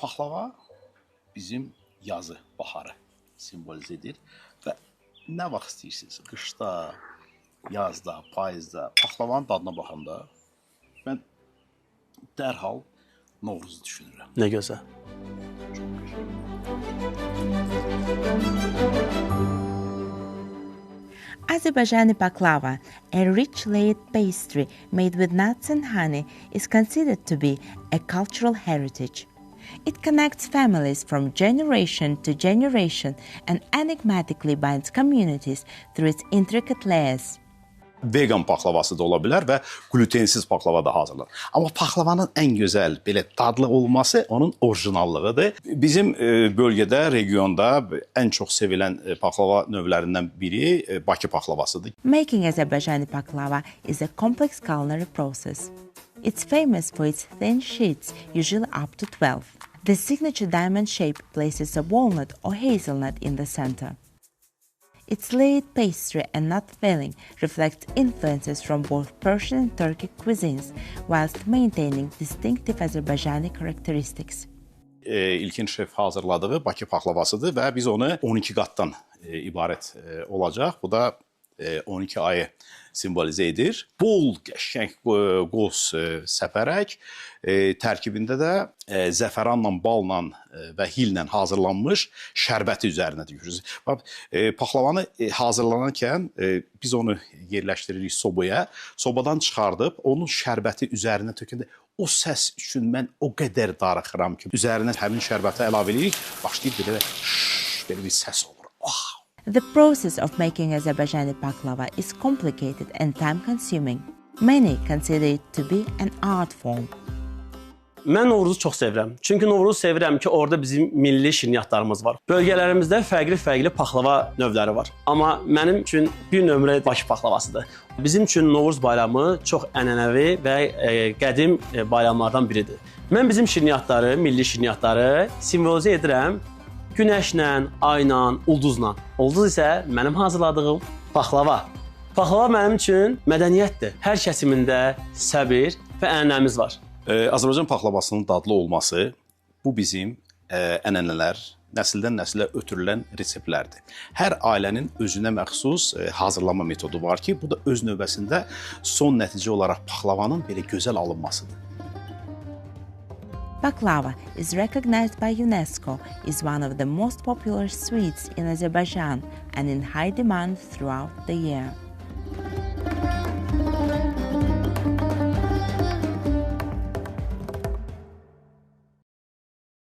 Paxlava bizim yazı, baharı simvolizə edir və nə vaxt istəyirsiniz, qışda, yazda, payızda, paxlavanın dadına baxanda mən dərhal Novruzu düşünürəm. Nə gözəl. Çox qəşəng. Azerbaijani baklava, a rich layered pastry made with nuts and honey, is considered to be a cultural heritage. It connects families from generation to generation and enigmatically binds communities through its intricate layers. Vegan paxlavası da ola bilər və glutensiz paxlava da hazırlanır. Amma paxlavanın ən gözəl, belə dadlı olması onun orijinallığıdır. Bizim bölgədə, regionda ən çox sevilən paxlava növlərindən biri Bakı paxlavasıdır. Making Azerbaijani baklava is a complex culinary process. It's famous for its thin sheets, usually up to 12. The signature diamond shape places a walnut or hazelnut in the center. Its layered pastry and nut filling reflects influences from both Persian and Turkic cuisines, whilst maintaining distinctive Azerbaijani characteristics. İlkin şef hazırladığı Bakı paxlavasıdır və biz onu 12 qatdan ibarət olacaq. Bu da 12 ayı simvolizə edir. Bol qəşəng qoz səpərək, tərkibində də zəfəranla, balla və hillə hazırlanmış şərbəti üzərinə dökürüz. Paxlavanı hazırlanarkən biz onu yerləşdiririk sobaya. Sobadan çıxardıb onun şərbəti üzərinə tökəndə o səs üçün mən o qədər darıxıram ki, üzərinə həmin şərbəti əlavə edirik, başlayır belə bir səs olur. The process of making Azerbaijani baklava is complicated and time-consuming. Many consider it to be an art form. Mən Novruzu çox sevirəm. Çünki Novruzu sevirəm ki, orada bizim milli şirniyyatlarımız var. Bölgələrimizdə fərqli paxlava növləri var. Amma mənim üçün bir nömrə Bakı paxlavasıdır. Bizim üçün Novruz bayramı çox ənənəvi və qədim bayramlardan biridir. Mən bizim şirniyyatları, milli şirniyyatları simvolizə edirəm günəşlə, ayla, ulduzla. Ulduz isə mənim hazırladığım paxlava. Paxlava mənim üçün mədəniyyətdir. Hər kəsimində səbir və ənənəmiz var. Azərbaycan paxlavasının dadlı olması bu bizim ənənələr, nəsildən nəsilə ötürülən reseptlərdir. Hər ailənin özünə məxsus hazırlama metodu var ki, bu da öz növbəsində son nəticə olaraq paxlavanın belə gözəl alınmasıdır. Baklava is recognized by UNESCO as one of the most popular sweets in Azerbaijan and in high demand throughout the year.